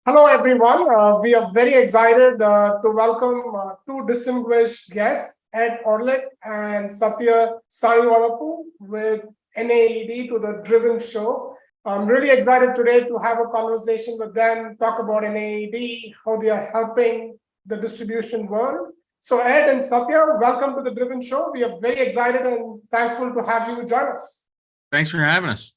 Hello, everyone. We are very excited to welcome two distinguished guests, Ed Orlet and Satya Sanivarapu with NAED to the Driven Show. I'm really excited today to have a conversation with them, talk about NAED, how they are helping the distribution world. So, Ed and Satya, welcome to the Driven Show. We are very excited and thankful to have you join us. Thanks for having us.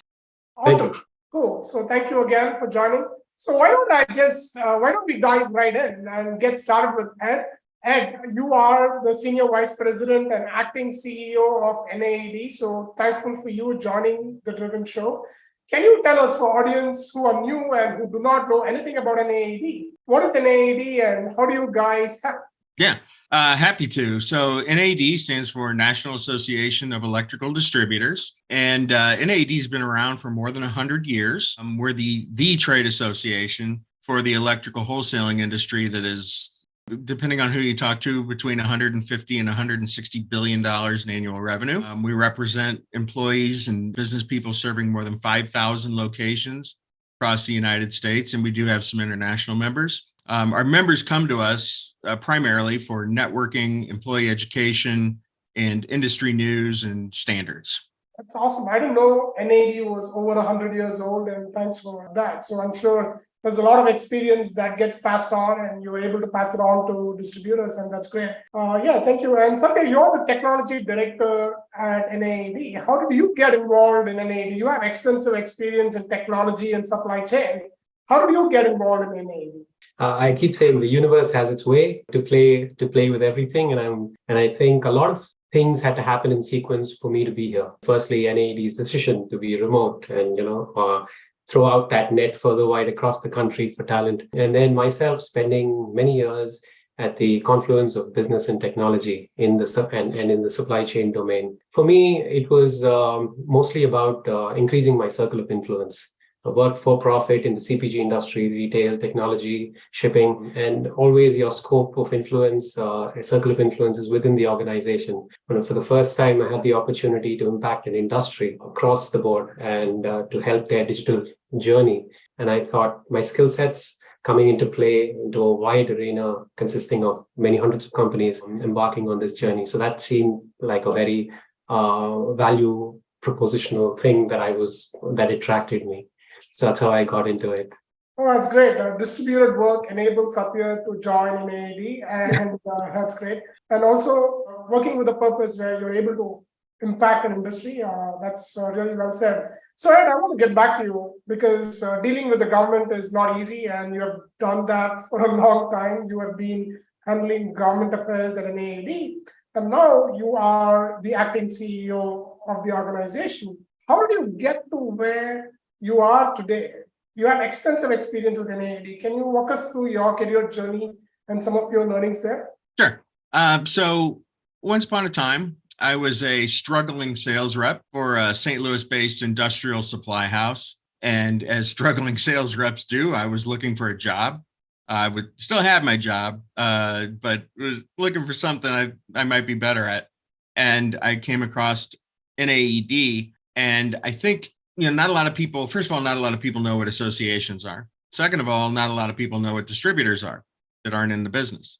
Awesome. Cool. So, thank you again for joining. So why don't we dive right in and get started with Ed? Ed, you are the Senior Vice President and Acting CEO of NAED. So thankful for you joining the Driven Show. Can you tell us, for audience who are new and who do not know anything about NAED, what is NAED and how do you guys help? Yeah, happy to. So NAED stands for National Association of Electrical Distributors, and NAED has been around for more than 100 years. We're the trade association for the electrical wholesaling industry that is, depending on who you talk to, between 150 and 160 billion dollars in annual revenue. We represent employees and business people serving more than 5,000 locations across the United States, and we do have some international members. Our members come to us primarily for networking, employee education, and industry news and standards. That's awesome. I didn't know NAD was over 100 years old, and thanks for that. So I'm sure there's a lot of experience that gets passed on, and you're able to pass it on to distributors, and that's great. Yeah, thank you. And Satya, you're the technology director at NAD. How did you get involved in NAD? You have extensive experience in technology and supply chain. How did you get involved in NAD? I keep saying the universe has its way to play with everything, and I think a lot of things had to happen in sequence for me to be here. Firstly, NAED's decision to be remote and throw out that net further wide across the country for talent, and then myself spending many years at the confluence of business and technology in the supply chain domain. For me, it was mostly about increasing my circle of influence. I worked for profit in the CPG industry, retail, technology, shipping, and always your scope of influence, a circle of influence is within the organization. For the first time, I had the opportunity to impact an industry across the board and to help their digital journey. And I thought my skill sets coming into play into a wide arena consisting of many hundreds of companies embarking on this journey. So that seemed like a very value propositional thing that attracted me. So that's how I got into it. Oh, that's great. Distributed work enabled Satya to join NAED, and that's great. And also working with a purpose where you're able to impact an industry, that's really well said. So Ed, I want to get back to you because dealing with the government is not easy, and you have done that for a long time. You have been handling government affairs at NAED, and now you are the acting CEO of the organization. How did you get to where you are today? You have extensive experience with NAED. Can you walk us through your career journey and some of your learnings there? Sure. So once upon a time, I was a struggling sales rep for a St. Louis-based industrial supply house. And as struggling sales reps do, I was looking for a job. I would still have my job, but was looking for something I might be better at. And I came across NAED, and I think not a lot of people, first of all, not a lot of people know what associations are. Second of all, not a lot of people know what distributors are that aren't in the business.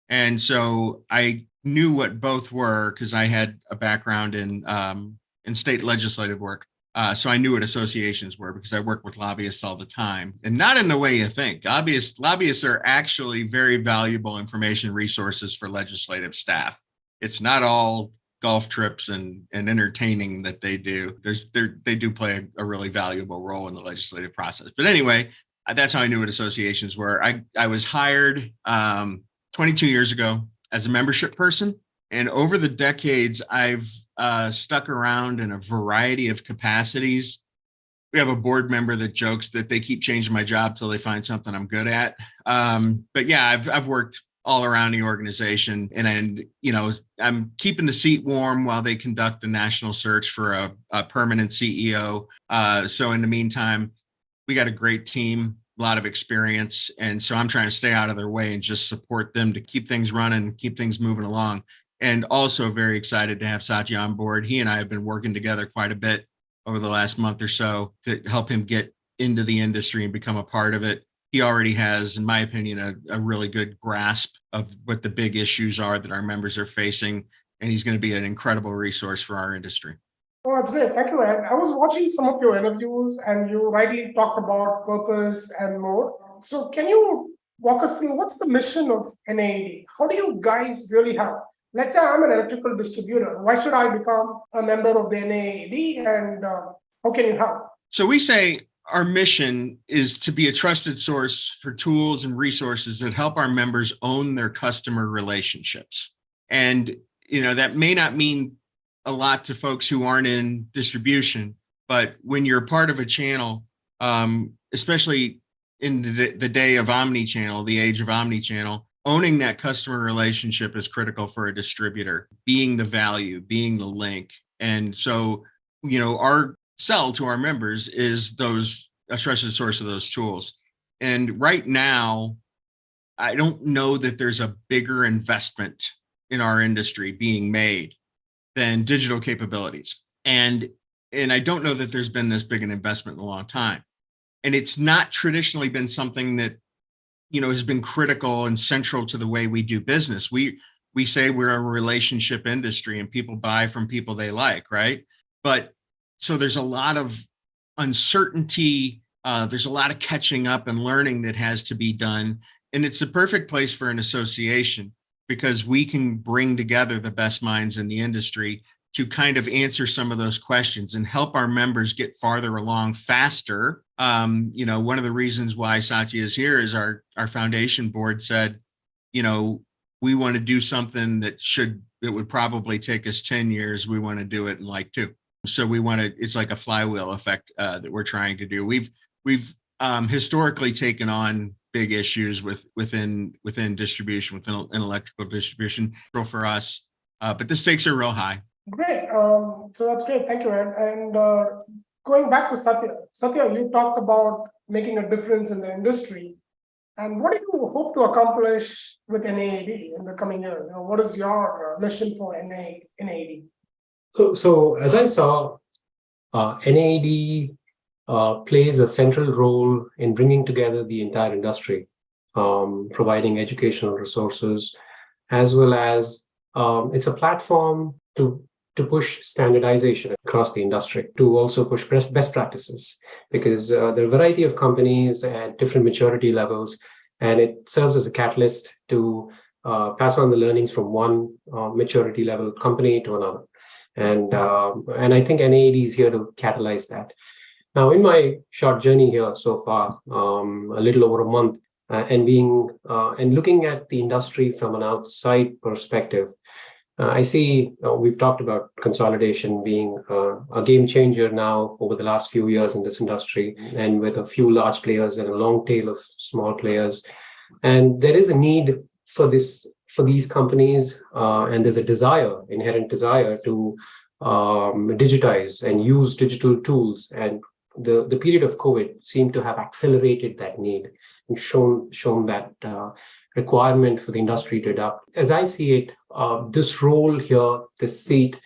And so I knew what both were because I had a background in state legislative work. So I knew what associations were because I work with lobbyists all the time, and not in the way you think. Lobbyists are actually very valuable information resources for legislative staff. It's not all golf trips and entertaining that they do. They do play a really valuable role in the legislative process. But anyway, that's how I knew what associations were. I was hired 22 years ago as a membership person. And over the decades, I've stuck around in a variety of capacities. We have a board member that jokes that they keep changing my job till they find something I'm good at. But yeah, I've worked all around the organization, and I'm keeping the seat warm while they conduct a national search for a permanent CEO. So in the meantime, we got a great team, a lot of experience, and so I'm trying to stay out of their way and just support them to keep things running, keep things moving along. And also very excited to have Satya on board. He and I have been working together quite a bit over the last month or so to help him get into the industry and become a part of it. he already has, in my opinion, a really good grasp of what the big issues are that our members are facing. And he's going to be an incredible resource for our industry. Oh, that's great. Thank you, Ed. I was watching some of your interviews and you rightly talked about purpose and more. So can you walk us through what's the mission of NAED? How do you guys really help? Let's say I'm an electrical distributor. Why should I become a member of the NAED and how can you help? So we say our mission is to be a trusted source for tools and resources that help our members own their customer relationships. And, that may not mean a lot to folks who aren't in distribution, but when you're part of a channel, especially in the day of omni-channel, the age of omni-channel, owning that customer relationship is critical for a distributor, being the value, being the link. And so, our sell to our members is a trusted source of those tools. And right now, I don't know that there's a bigger investment in our industry being made than digital capabilities. And I don't know that there's been this big an investment in a long time. And it's not traditionally been something that, has been critical and central to the way we do business. We say we're a relationship industry and people buy from people they like, right? But so there's a lot of uncertainty. There's a lot of catching up and learning that has to be done. And it's the perfect place for an association because we can bring together the best minds in the industry to kind of answer some of those questions and help our members get farther along faster. One of the reasons why Satya is here is our foundation board said, we want to do something that would probably take us 10 years. We want to do it in like 2. So it's like a flywheel effect that we're trying to do. We've historically taken on big issues within distribution, within electrical distribution for us, but the stakes are real high. Great. So that's great. Thank you, Ed. And going back to Satya. Satya, you talked about making a difference in the industry. And what do you hope to accomplish with NAED in the coming years? What is your mission for NAED? So as I saw, NAED plays a central role in bringing together the entire industry, providing educational resources, as well as it's a platform to push standardization across the industry, to also push best practices, because there are a variety of companies at different maturity levels, and it serves as a catalyst to pass on the learnings from one maturity level company to another. And I think NAED is here to catalyze that. Now, in my short journey here so far, a little over a month, and looking at the industry from an outside perspective, I see we've talked about consolidation being a game changer now over the last few years in this industry, and with a few large players and a long tail of small players. And there is a need for these companies, and there's a inherent desire to digitize and use digital tools. And the period of COVID seemed to have accelerated that need and shown that requirement for the industry to adapt. As I see it, this role here, this seat,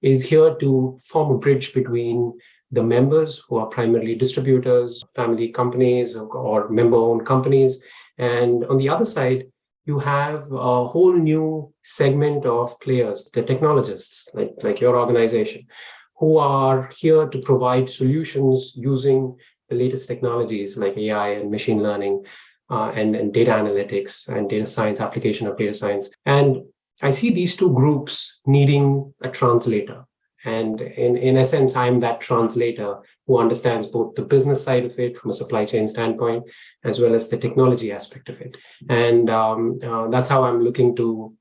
is here to form a bridge between the members, who are primarily distributors, family companies, or member-owned companies, and on the other side, you have a whole new segment of players, the technologists, like your organization, who are here to provide solutions using the latest technologies like AI and machine learning, and data analytics and data science, application of data science. And I see these two groups needing a translator. And in essence, I'm that translator who understands both the business side of it from a supply chain standpoint, as well as the technology aspect of it. And that's how I'm looking to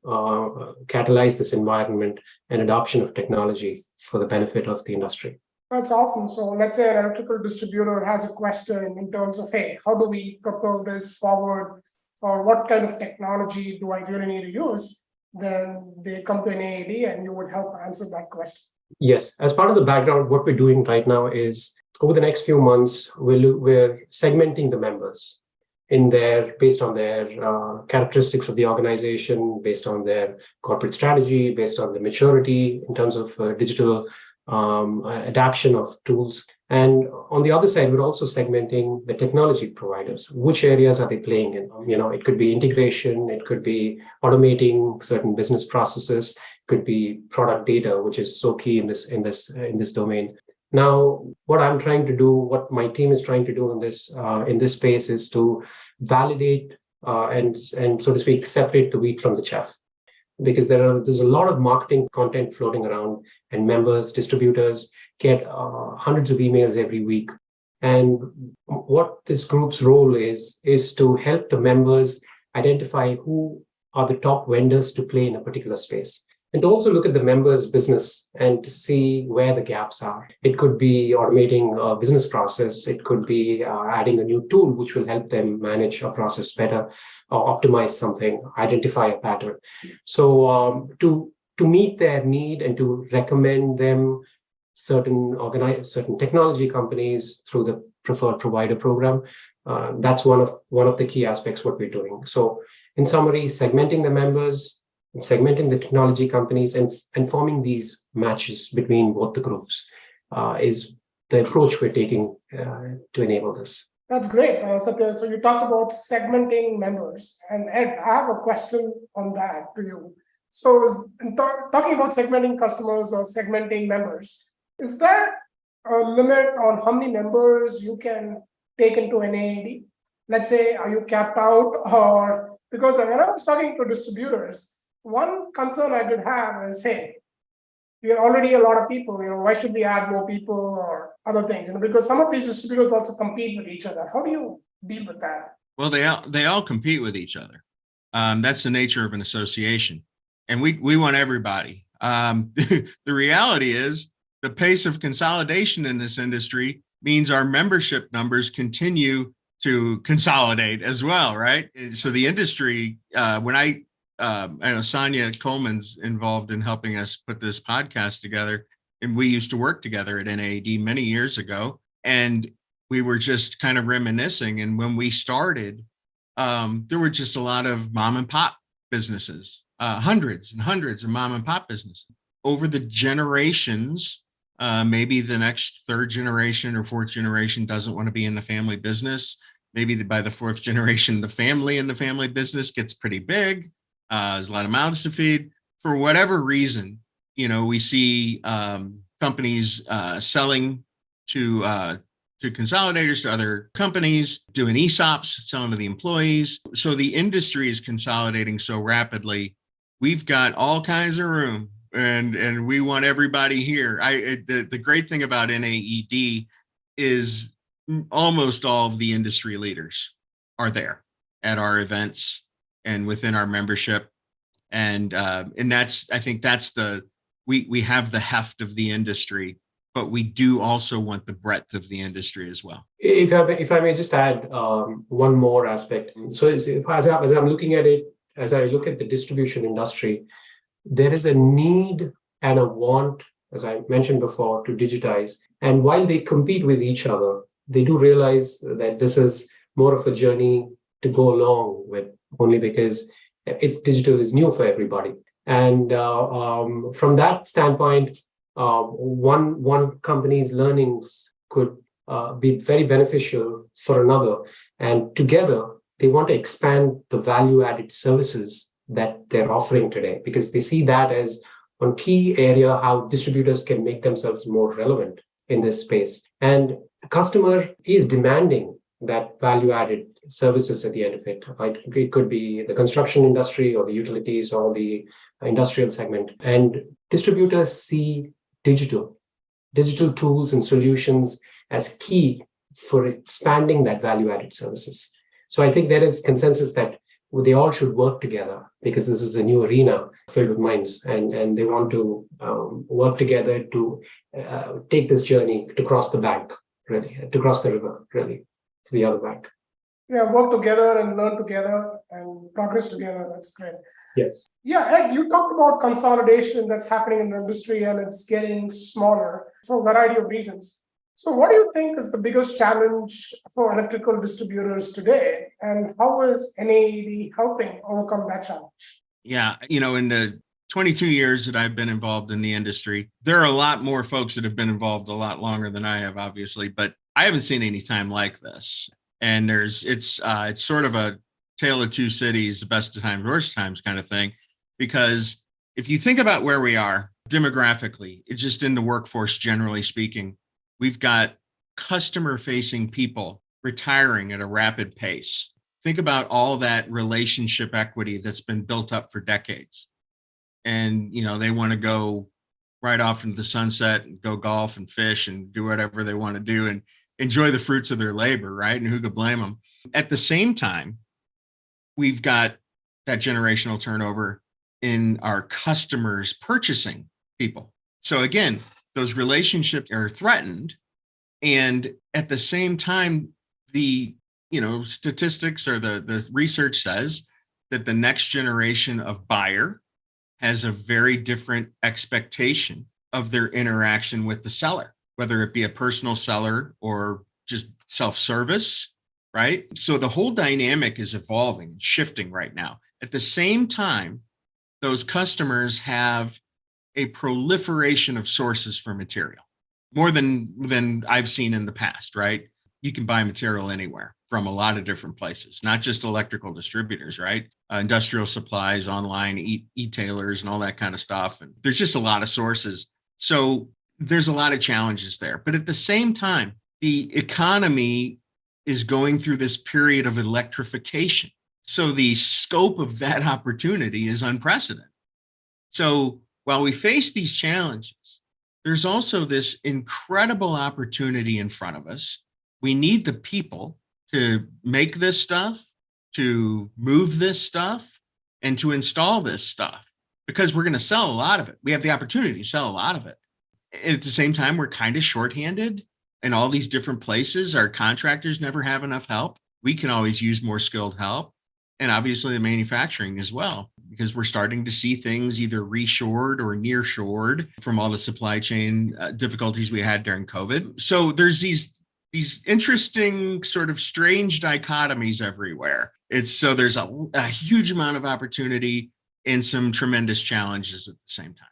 catalyze this environment and adoption of technology for the benefit of the industry. That's awesome. So let's say an electrical distributor has a question in terms of, hey, how do we propel this forward? Or what kind of technology do I really need to use? Then they come to an NAED and you would help answer that question. Yes. As part of the background, what we're doing right now is over the next few months, we're segmenting the members based on their characteristics of the organization, based on their corporate strategy, based on the maturity in terms of digital adaption of tools. And on the other side, we're also segmenting the technology providers. Which areas are they playing in? It could be integration, it could be automating certain business processes, it could be product data, which is so key in this domain. Now, what I'm trying to do, what my team is trying to do in this space, is to validate and so to speak, separate the wheat from the chaff, because there's a lot of marketing content floating around, and members, distributors get hundreds of emails every week. And what this group's role is to help the members identify who are the top vendors to play in a particular space, and to also look at the members' business and to see where the gaps are. It could be automating a business process. It could be adding a new tool which will help them manage a process better, or optimize something, identify a pattern. So to meet their need and to recommend them certain technology companies through the preferred provider program, that's one of the key aspects what we're doing. So in summary, segmenting the members, segmenting the technology companies, and forming these matches between both the groups is the approach we're taking to enable this. That's great, Satya. So you talked about segmenting members, and Ed, I have a question on that to you. So talking about segmenting customers or segmenting members, is there a limit on how many members you can take into an NAED? Let's say, are you capped out? Or because when I was talking to distributors, one concern I did have is, hey, we are already a lot of people, why should we add more people or other things? Because some of these distributors also compete with each other. How do you deal with that? Well, they all compete with each other. That's the nature of an association. And we want everybody. The reality is the pace of consolidation in this industry means our membership numbers continue to consolidate as well, right? So the industry, when I know Sonia Coleman's involved in helping us put this podcast together, and we used to work together at NAED many years ago, and we were just kind of reminiscing. And when we started, there were just a lot of mom and pop businesses, hundreds and hundreds of mom and pop businesses. Over the generations, maybe the next third generation or fourth generation doesn't want to be in the family business. Maybe by the fourth generation, the family in the family business gets pretty big. There's a lot of mouths to feed. For whatever reason, we see companies selling to consolidators, to other companies, doing ESOPs, selling to the employees. So the industry is consolidating so rapidly. We've got all kinds of room, and we want everybody here. The great thing about NAED is almost all of the industry leaders are there at our events and within our membership. And that's, I think that's we have the heft of the industry, but we do also want the breadth of the industry as well. If I may just add one more aspect. So as I'm looking at it, as I look at the distribution industry, there is a need and a want, as I mentioned before, to digitize. And while they compete with each other, they do realize that this is more of a journey to go along with, only because digital is new for everybody. And from that standpoint, one company's learnings could be very beneficial for another. And together, they want to expand the value-added services that they're offering today, because they see that as one key area how distributors can make themselves more relevant in this space. And the customer is demanding that value-added services at the end of it. It could be the construction industry or the utilities or the industrial segment. And distributors see digital tools and solutions as key for expanding that value-added services. So I think there is consensus that they all should work together, because this is a new arena filled with minds, and they want to work together to take this journey to cross the bank, really, to cross the river, really, to the other bank. Yeah, work together and learn together and progress together. That's great. Yes. Yeah, Ed, you talked about consolidation that's happening in the industry, and it's getting smaller for a variety of reasons. So what do you think is the biggest challenge for electrical distributors today, and how is NAED helping overcome that challenge? Yeah, in the 22 years that I've been involved in the industry. There are a lot more folks that have been involved a lot longer than I have, obviously, but I haven't seen any time like this. And it's sort of a tale of two cities, the best of times, worst times kind of thing. Because if you think about where we are demographically, it's just in the workforce, generally speaking, we've got customer facing people retiring at a rapid pace. Think about all that relationship equity that's been built up for decades. And, they want to go right off into the sunset and go golf and fish and do whatever they want to do and enjoy the fruits of their labor, right? And who could blame them? At the same time, we've got that generational turnover in our customers purchasing people. So again, those relationships are threatened. And at the same time, the statistics or the research says that the next generation of buyer has a very different expectation of their interaction with the seller, whether it be a personal seller or just self-service, right? So the whole dynamic is evolving and shifting right now. At the same time, those customers have a proliferation of sources for material, more than I've seen in the past, right? You can buy material anywhere from a lot of different places, not just electrical distributors, right? Industrial supplies, online, e-tailers, and all that kind of stuff. And there's just a lot of sources. So there's a lot of challenges there. But at the same time, the economy is going through this period of electrification. So the scope of that opportunity is unprecedented. So while we face these challenges, there's also this incredible opportunity in front of us. We need the people to make this stuff, to move this stuff, and to install this stuff, because we're going to sell a lot of it. We have the opportunity to sell a lot of it. At the same time, we're kind of shorthanded in all these different places. Our contractors never have enough help. We can always use more skilled help. And obviously the manufacturing as well, because we're starting to see things either reshored or nearshored from all the supply chain difficulties we had during COVID. So there's these interesting sort of strange dichotomies everywhere. There's a huge amount of opportunity and some tremendous challenges at the same time.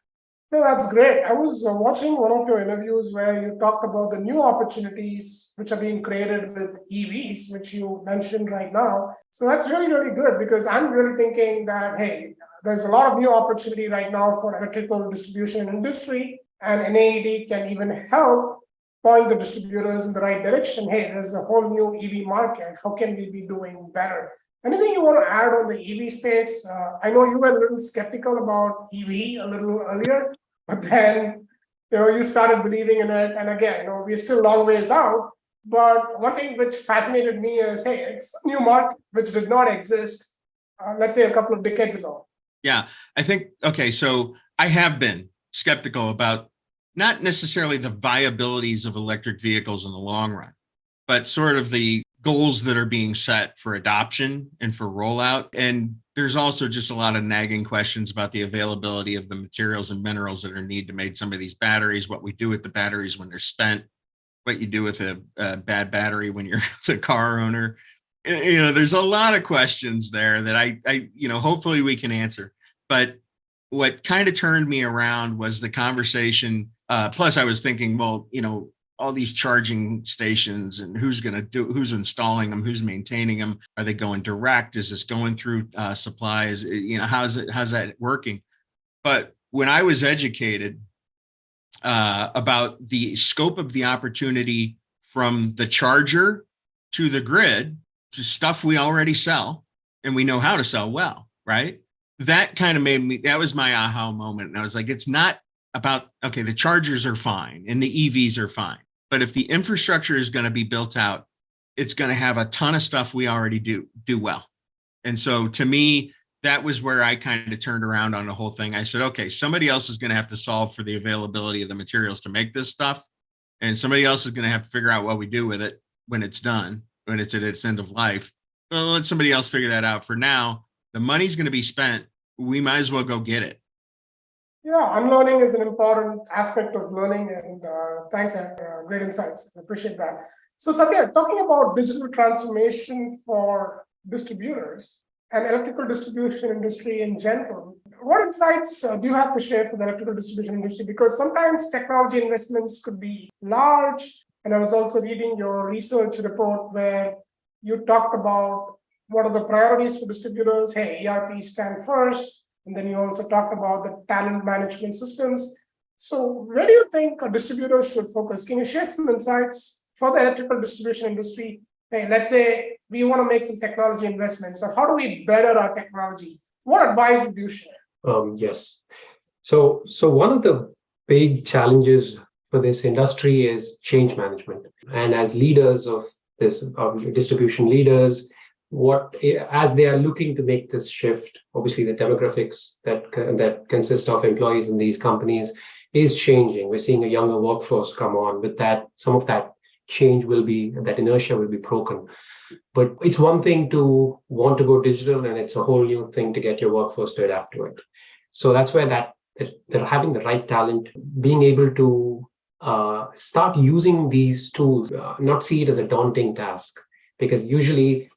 No, that's great. I was watching one of your interviews where you talked about the new opportunities which are being created with EVs, which you mentioned right now. So that's really, really good, because I'm really thinking that, hey, there's a lot of new opportunity right now for electrical distribution industry, and NAED can even help point the distributors in the right direction. Hey, there's a whole new EV market. How can we be doing better? Anything you want to add on the EV space? I know you were a little skeptical about EV a little earlier, but then you started believing in it. And again, we're still a long ways out. But one thing which fascinated me is, hey, it's a new market which did not exist, let's say, a couple of decades ago. Yeah, I think, okay, so I have been skeptical about not necessarily the viabilities of electric vehicles in the long run, but sort of the goals that are being set for adoption and for rollout. And there's also just a lot of nagging questions about the availability of the materials and minerals that are needed to make some of these batteries, what we do with the batteries when they're spent, what you do with a bad battery when you're the car owner. There's a lot of questions there that I hopefully we can answer. But what kind of turned me around was the conversation. Plus I was thinking, well, all these charging stations and who's installing them, who's maintaining them, are they going direct? Is this going through supplies? How's that working? But when I was educated about the scope of the opportunity from the charger to the grid to stuff we already sell and we know how to sell well, right? That kind of that was my aha moment. And I was like, it's not about, okay, the chargers are fine and the EVs are fine. But if the infrastructure is going to be built out, it's going to have a ton of stuff we already do well. And so to me, that was where I kind of turned around on the whole thing. I said, okay, somebody else is going to have to solve for the availability of the materials to make this stuff. And somebody else is going to have to figure out what we do with it when it's done, when it's at its end of life. Well, let somebody else figure that out. For now, the money's going to be spent. We might as well go get it. Yeah, unlearning is an important aspect of learning, and thanks, and great insights. I appreciate that. So Satya, talking about digital transformation for distributors, and electrical distribution industry in general. What insights do you have to share for the electrical distribution industry? Because sometimes technology investments could be large. And I was also reading your research report where you talked about what are the priorities for distributors. Hey, ERP stand first. And then you also talked about the talent management systems. So where do you think a distributor should focus? Can you share some insights for the electrical distribution industry? Hey, let's say we want to make some technology investments. So how do we better our technology? What advice would you share? Yes. So one of the big challenges for this industry is change management. And as leaders of this, distribution leaders, as they are looking to make this shift, obviously the demographics that consist of employees in these companies is changing. We're seeing a younger workforce come on. With that, some of that that inertia will be broken. But it's one thing to want to go digital, and it's a whole new thing to get your workforce to adapt to it. So that's where that having the right talent, being able to start using these tools, not see it as a daunting task, because usually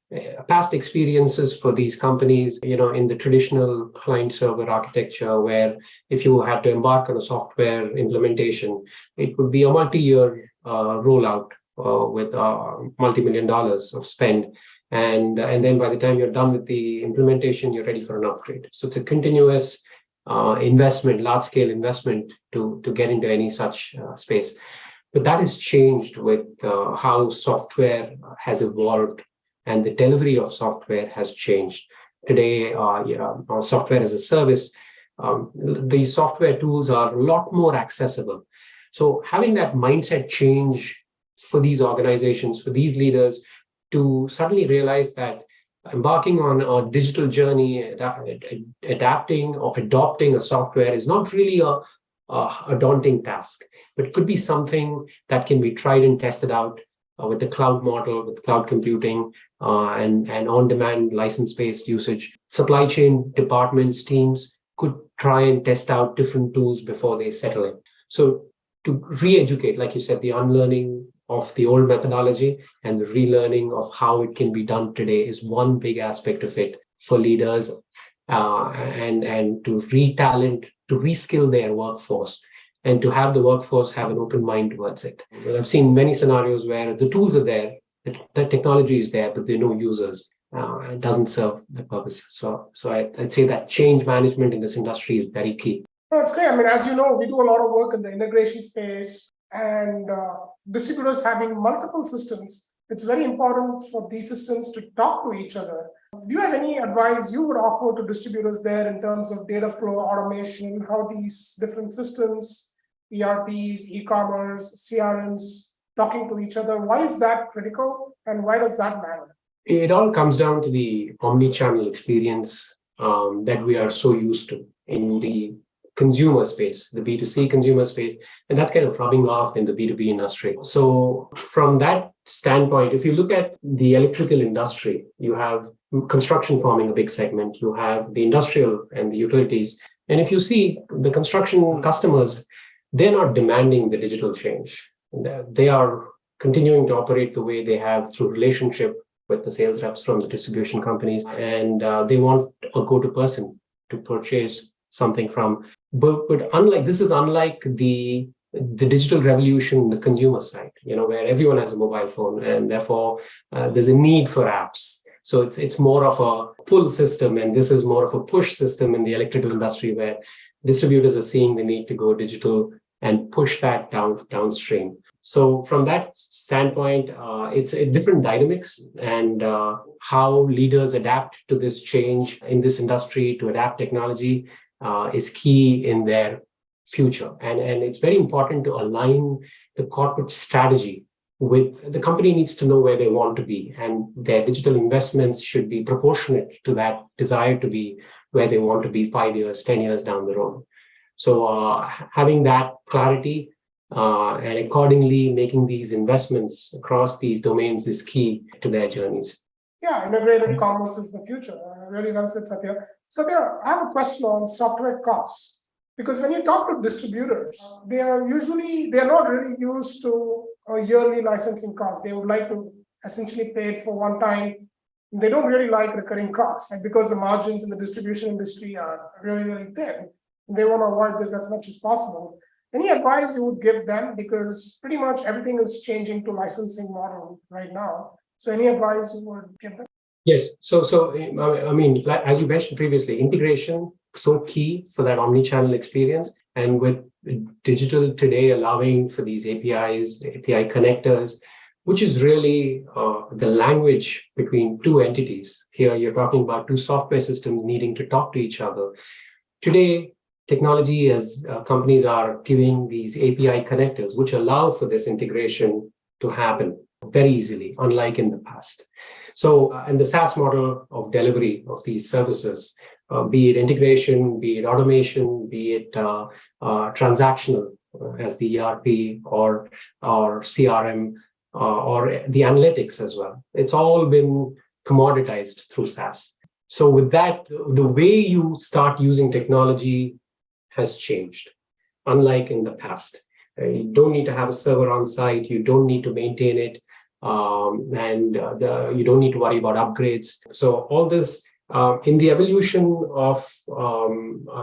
past experiences for these companies, in the traditional client server architecture, where if you had to embark on a software implementation, it would be a multi-year rollout with multi-million dollars of spend. And then by the time you're done with the implementation, you're ready for an upgrade. So it's a continuous investment, large-scale investment to get into any such space. But that has changed with how software has evolved and the delivery of software has changed. Today, software as a service, the software tools are a lot more accessible. So having that mindset change for these organizations, for these leaders, to suddenly realize that embarking on a digital journey, adapting or adopting a software is not really a daunting task, but it could be something that can be tried and tested out with the cloud model, with cloud computing, and on-demand license-based usage. Supply chain departments, teams could try and test out different tools before they settle in. So to re-educate, like you said, the unlearning of the old methodology and the relearning of how it can be done today is one big aspect of it for leaders, and to retalent, to reskill their workforce, and to have the workforce have an open mind towards it. I've seen many scenarios where the tools are there, the technology is there, but there are no users. It doesn't serve the purpose. So I'd say that change management in this industry is very key. No, it's great. I mean, as you know, we do a lot of work in the integration space, and distributors having multiple systems. It's very important for these systems to talk to each other. Do you have any advice you would offer to distributors there in terms of data flow automation, how these different systems, ERPs, e-commerce, CRMs, talking to each other? Why is that critical, and why does that matter? It all comes down to the omni-channel experience that we are so used to in the consumer space, the B2C consumer space, and that's kind of rubbing off in the B2B industry. So from that standpoint, if you look at the electrical industry, you have construction forming a big segment, you have the industrial and the utilities. And if you see the construction customers, they're not demanding the digital change. They are continuing to operate the way they have through relationship with the sales reps from the distribution companies. And they want a go-to person to purchase something from. But unlike the digital revolution on the consumer side, where everyone has a mobile phone, and therefore there's a need for apps. So it's more of a pull system, and this is more of a push system in the electrical industry, where distributors are seeing the need to go digital and push that downstream. So from that standpoint, it's a different dynamics, and how leaders adapt to this change in this industry, to adapt technology, is key in their future. And it's very important to align the corporate strategy with the company. Needs to know where they want to be, and their digital investments should be proportionate to that desire to be where they want to be 5 years, 10 years down the road. So having that clarity and accordingly making these investments across these domains is key to their journeys. Yeah, integrated commerce is the future. Really well said, Satya. Satya, I have a question on software costs. Because when you talk to distributors, they're not really used to a yearly licensing cost. They would like to essentially pay it for one time They don't really like recurring costs, and because the margins in the distribution industry are really, really thin, they want to avoid this as much as possible. Any advice you would give them? Because pretty much everything is changing to licensing model right now. So any advice you would give them? Yes. So I mean, like, as you mentioned previously, integration so key for that omni-channel experience, and with digital today allowing for these APIs, API connectors, which is really the language between two entities. Here, you're talking about two software systems needing to talk to each other. Today, technology as companies are giving these API connectors, which allow for this integration to happen very easily, unlike in the past. So, and the SaaS model of delivery of these services, be it integration, be it automation, be it transactional as the ERP or CRM or the analytics as well. It's all been commoditized through SaaS. So with that, the way you start using technology has changed, unlike in the past. You don't need to have a server on site. You don't need to maintain it. You don't need to worry about upgrades. So all this in the evolution of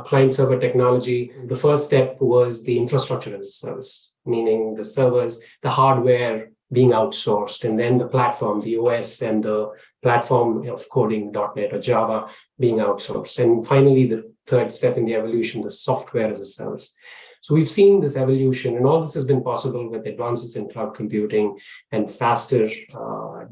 client-server technology, the first step was the infrastructure as a service, meaning the servers, the hardware being outsourced, and then the platform, the OS and the platform of coding, .NET or Java being outsourced. And finally, the third step in the evolution, the software as a service. So we've seen this evolution, and all this has been possible with advances in cloud computing and faster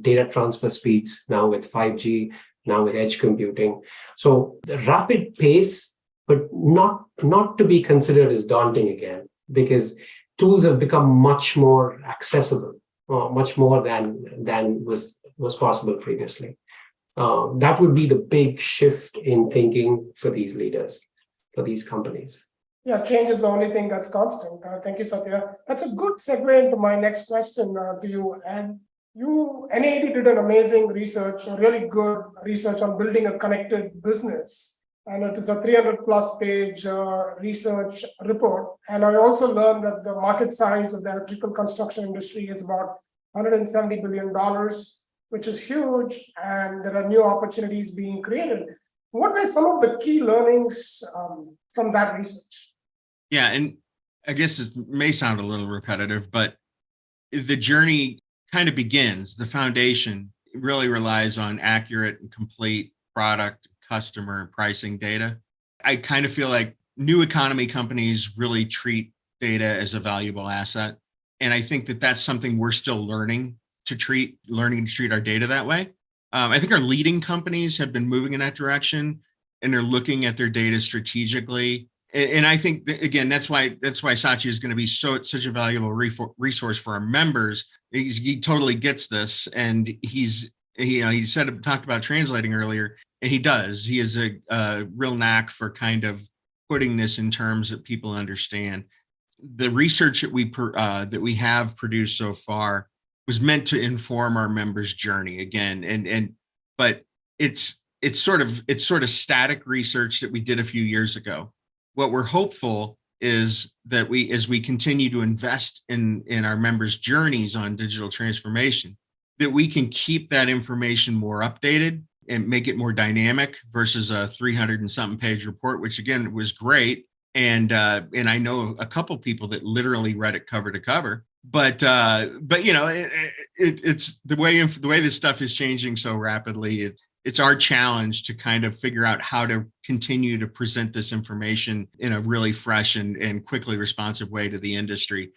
data transfer speeds, now with 5G, now with edge computing. So the rapid pace, but not to be considered as daunting again, because tools have become much more accessible, much more than was possible previously. That would be the big shift in thinking for these leaders, for these companies. Yeah, change is the only thing that's constant. Thank you, Satya. That's a good segue into my next question to you. And NAED did an amazing research, a really good research on building a connected business. And it is a 300 plus page research report. And I also learned that the market size of the electrical construction industry is about $170 billion, which is huge. And there are new opportunities being created. What were some of the key learnings from that research? Yeah, and I guess this may sound a little repetitive, but the journey kind of begins. The foundation really relies on accurate and complete product, customer, and pricing data. I kind of feel like new economy companies really treat data as a valuable asset. And I think that that's something we're still learning to treat our data that way. I think our leading companies have been moving in that direction, and they're looking at their data strategically. And I think that, again, that's why Satya is going to be such a valuable resource for our members. He totally gets this, and he talked about translating earlier, and he does. He has a real knack for kind of putting this in terms that people understand. The research that we have produced so far was meant to inform our members' journey again, but it's sort of static research that we did a few years ago. What we're hopeful is that as we continue to invest in our members' journeys on digital transformation, that we can keep that information more updated and make it more dynamic versus a 300 and something page report, which again was great. And I know a couple people that literally read it cover to cover. But it's the way this stuff is changing so rapidly. It's our challenge to kind of figure out how to continue to present this information in a really fresh and quickly responsive way to the industry.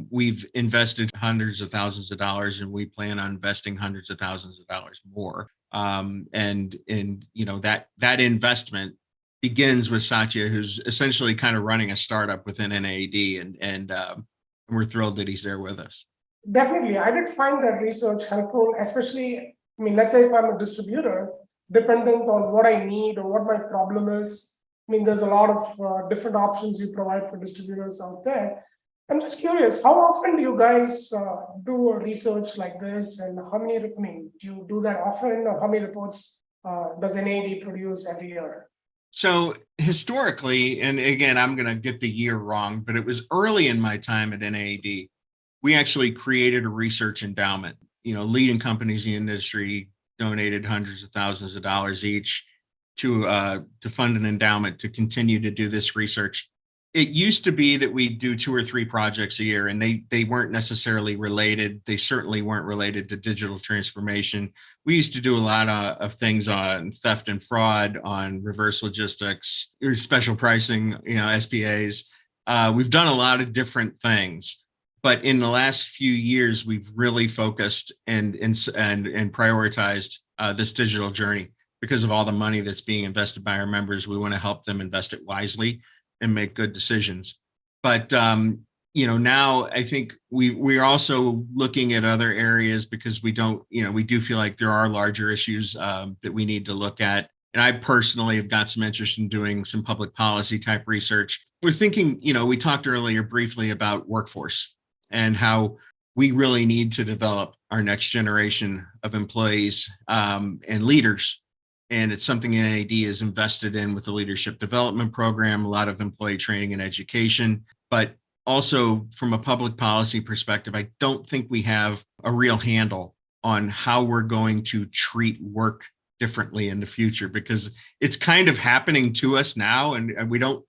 We've invested hundreds of thousands of dollars, and we plan on investing hundreds of thousands of dollars more. And that investment begins with Satya, who's essentially kind of running a startup within NAED, and we're thrilled that he's there with us. Definitely. I did find that research helpful, especially, let's say if I'm a distributor, dependent on what I need or what my problem is. There's a lot of different options you provide for distributors out there. I'm just curious, how often do you guys do a research like this, and how many, do you do that often, or how many reports does NAED produce every year? So historically, and again, I'm going to get the year wrong, but it was early in my time at NAED, we actually created a research endowment. Leading companies in the industry donated hundreds of thousands of dollars each to fund an endowment to continue to do this research. It used to be that we do 2 or 3 projects a year, and they weren't necessarily related. They certainly weren't related to digital transformation. We used to do a lot of things on theft and fraud, on reverse logistics, special pricing, SPAs. We've done a lot of different things, but in the last few years, we've really focused and prioritized this digital journey because of all the money that's being invested by our members. We want to help them invest it wisely and make good decisions. But now I think we are also looking at other areas because we do feel like there are larger issues that we need to look at. And I personally have got some interest in doing some public policy type research. We're thinking, we talked earlier briefly about workforce and how we really need to develop our next generation of employees and leaders. And it's something NAED is invested in with the leadership development program, a lot of employee training and education. But also from a public policy perspective, I don't think we have a real handle on how we're going to treat work differently in the future, because it's kind of happening to us now. And we don't,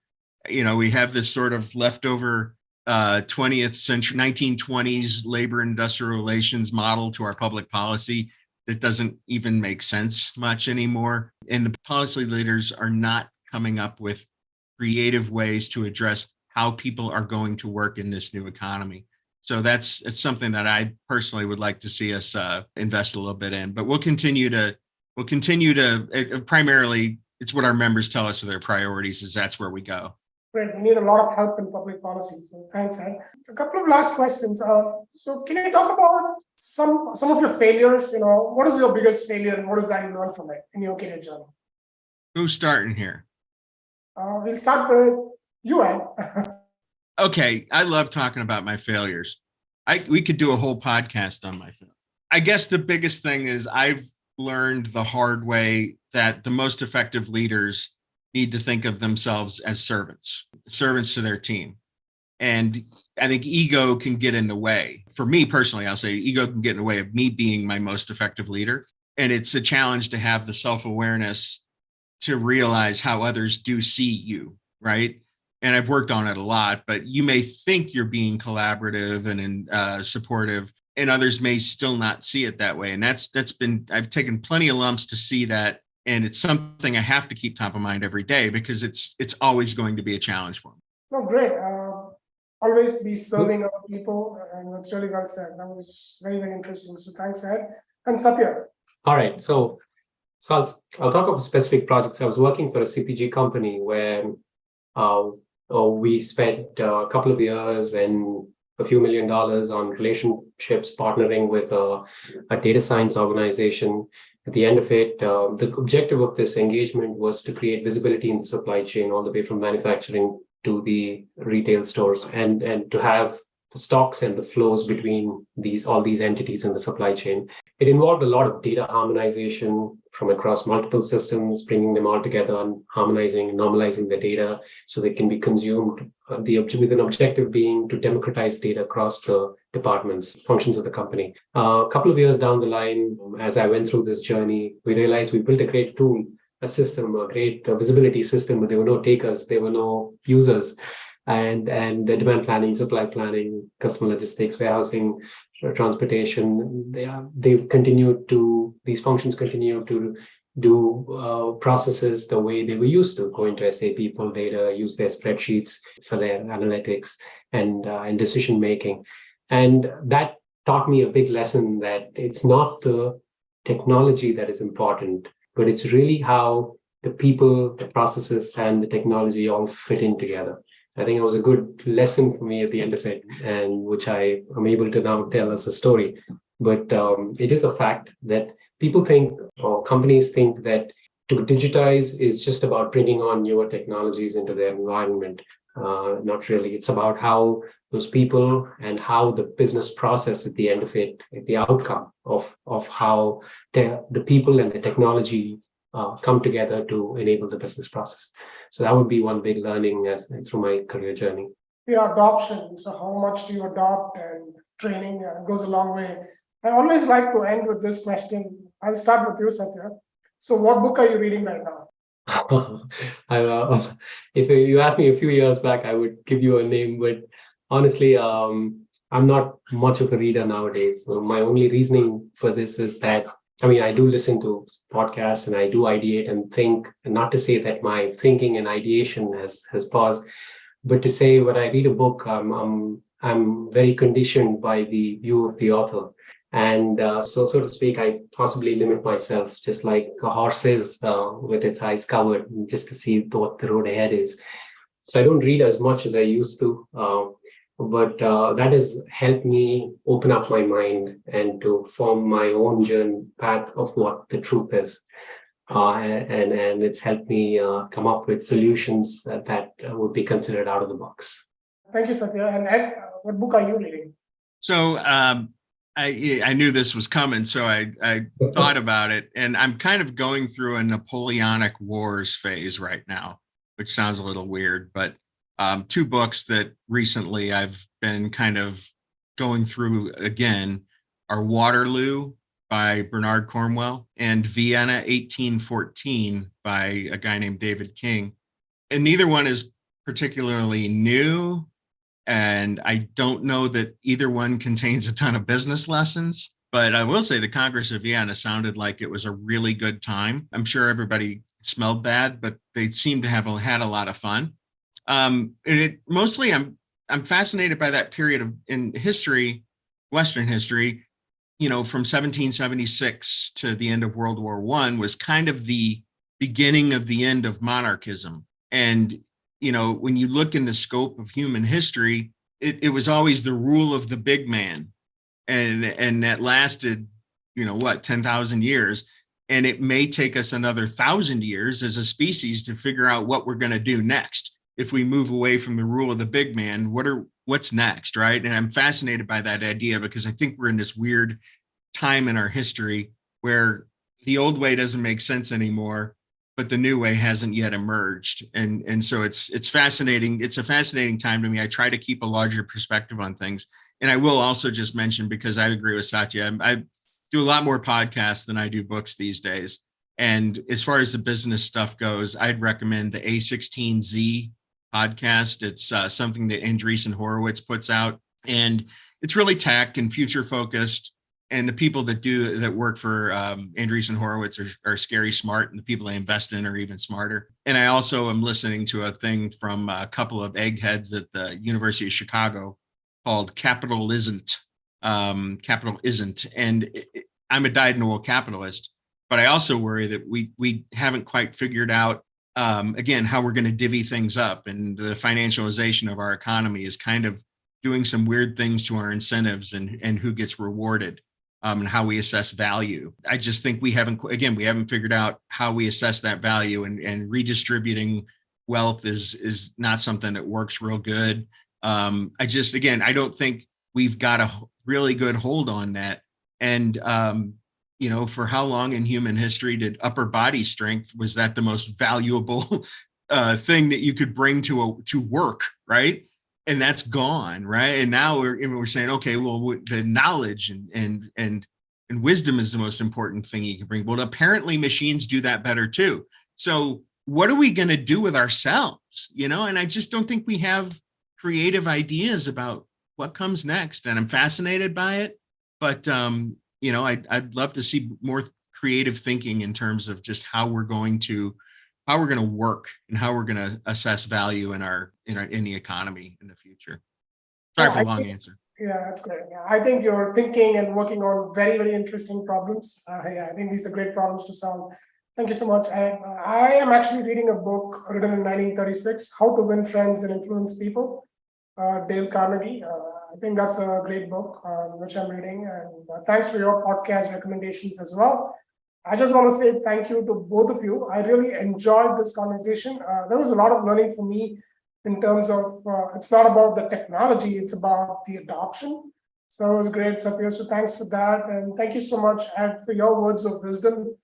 we have this sort of leftover 20th century, 1920s labor industrial relations model to our public policy that doesn't even make sense much anymore. And the policy leaders are not coming up with creative ways to address how people are going to work in this new economy. So it's something that I personally would like to see us invest a little bit in. But we'll continue to primarily, it's what our members tell us are their priorities, is that's where we go. Great. We need a lot of help in public policy. So thanks, Ed. A couple of last questions. So can you talk about some of your failures? What is your biggest failure and what is that you learned from it in your career journey? Who's starting here? We'll start with you, Ed. Okay. I love talking about my failures. We could do a whole podcast on my failures. I guess the biggest thing is I've learned the hard way that the most effective leaders need to think of themselves as servants to their team. And I think ego can get in the way. For me personally, I'll say ego can get in the way of me being my most effective leader. And it's a challenge to have the self-awareness to realize how others do see you, right? And I've worked on it a lot, but you may think you're being collaborative and supportive, and others may still not see it that way. And I've taken plenty of lumps to see that. And it's something I have to keep top of mind every day because it's always going to be a challenge for me. No, great. Always be serving other people, and that's really well said. That was very, very interesting. So thanks, Ed. And Satya. All right. So I'll talk about specific projects. I was working for a CPG company where we spent a couple of years and a few $1 million on relationships, partnering with a data science organization. At the end of it, the objective of this engagement was to create visibility in the supply chain all the way from manufacturing to the retail stores, and to have the stocks and the flows between all these entities in the supply chain. It involved a lot of data harmonization from across multiple systems, bringing them all together and harmonizing and normalizing the data so they can be consumed, with an objective being to democratize data across the departments, functions of the company. A couple of years down the line, as I went through this journey, we realized we built a great tool, a system, a great visibility system, but there were no takers, there were no users. And the demand planning, supply planning, customer logistics, warehousing, transportation, these functions continue to do processes the way they were used to, go into SAP, pull data, use their spreadsheets for their analytics and decision making. And that taught me a big lesson that it's not the technology that is important, but it's really how the people, the processes, and the technology all fit in together. I think it was a good lesson for me at the end of it, and which I am able to now tell as a story. But it is a fact that people think, or companies think, that to digitize is just about bringing on newer technologies into their environment. Not really. It's about how those people and how the business process at the end of it, the outcome of how the people and the technology come together to enable the business process. So that would be one big learning through my career journey. Yeah, adoption. So how much do you adopt, and training goes a long way. I always like to end with this question. I'll start with you, Satya. So what book are you reading right now? If you asked me a few years back, I would give you a name, but honestly, I'm not much of a reader nowadays. So my only reasoning for this is that, I mean, I do listen to podcasts and I do ideate and think, and not to say that my thinking and ideation has paused, but to say when I read a book, I'm very conditioned by the view of the author. And so to speak, I possibly limit myself, just like a horse is with its eyes covered, just to see what the road ahead is. So I don't read as much as I used to, but that has helped me open up my mind and to form my own journey path of what the truth is. And it's helped me come up with solutions that would be considered out of the box. Thank you, Satya. And Ed, what book are you reading? So I knew this was coming, so I thought about it, and I'm kind of going through a Napoleonic Wars phase right now, which sounds a little weird, but two books that recently I've been kind of going through again are Waterloo by Bernard Cornwell and Vienna 1814 by a guy named David King. And neither one is particularly new. And I don't know that either one contains a ton of business lessons, but I will say the Congress of Vienna sounded like it was a really good time. I'm sure everybody smelled bad, but they seem to have had a lot of fun. And mostly I'm fascinated by that period in history, Western history, from 1776 to the end of World War I was kind of the beginning of the end of monarchism. And when you look in the scope of human history, it was always the rule of the big man. And that lasted, 10,000 years. And it may take us another 1,000 years as a species to figure out what we're going to do next. If we move away from the rule of the big man, what's next, right? And I'm fascinated by that idea because I think we're in this weird time in our history where the old way doesn't make sense anymore, but the new way hasn't yet emerged. And so it's fascinating. It's a fascinating time to me. I try to keep a larger perspective on things. And I will also just mention, because I agree with Satya, I do a lot more podcasts than I do books these days. And as far as the business stuff goes, I'd recommend the A16Z podcast. It's something that Andreessen Horowitz puts out. And it's really tech and future focused. And the people that work for Andreessen Horowitz are scary smart, and the people they invest in are even smarter. And I also am listening to a thing from a couple of eggheads at the University of Chicago called Capital Isn't. Capital Isn't. And I'm a dyed-in-the-wool capitalist, but I also worry that we haven't quite figured out, again, how we're going to divvy things up. And the financialization of our economy is kind of doing some weird things to our incentives and who gets rewarded. And how we assess value. I just think we haven't figured out how we assess that value, and redistributing wealth is not something that works real good. I don't think we've got a really good hold on that. And, for how long in human history did upper body strength, was that the most valuable thing that you could bring to work, right? And that's gone, right? And now we're saying, okay, well, the knowledge and wisdom is the most important thing you can bring. Well, apparently machines do that better too. So what are we going to do with ourselves? And I just don't think we have creative ideas about what comes next. And I'm fascinated by it, but I'd love to see more creative thinking in terms of just how we're going to work and how we're going to assess value in the economy in the future. Sorry for a long answer. Yeah, that's great. Yeah, I think you're thinking and working on very, very interesting problems. I think these are great problems to solve. Thank you so much. I am actually reading a book written in 1936, How to Win Friends and Influence People, Dale Carnegie. I think that's a great book, which I'm reading. And thanks for your podcast recommendations as well. I just want to say thank you to both of you. I really enjoyed this conversation. There was a lot of learning for me in terms of, it's not about the technology, it's about the adoption. So it was great, Satya. So thanks for that. And thank you so much, Ed, for your words of wisdom.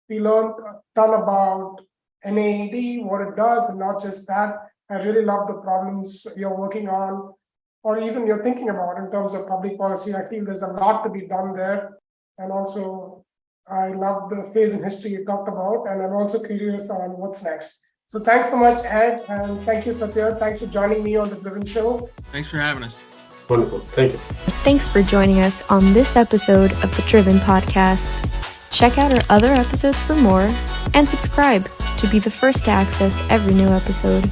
We learned a ton about NAED, what it does, and not just that. I really love the problems you're working on, or even you're thinking about in terms of public policy. I feel there's a lot to be done there. And also, I love the phase in history you talked about, and I'm also curious on what's next. So thanks so much, Ed, and thank you, Satya. Thanks for joining me on the Driven Show. Thanks for having us. Wonderful. Thank you. Thanks for joining us on this episode of the Driven Podcast. Check out our other episodes for more and subscribe to be the first to access every new episode.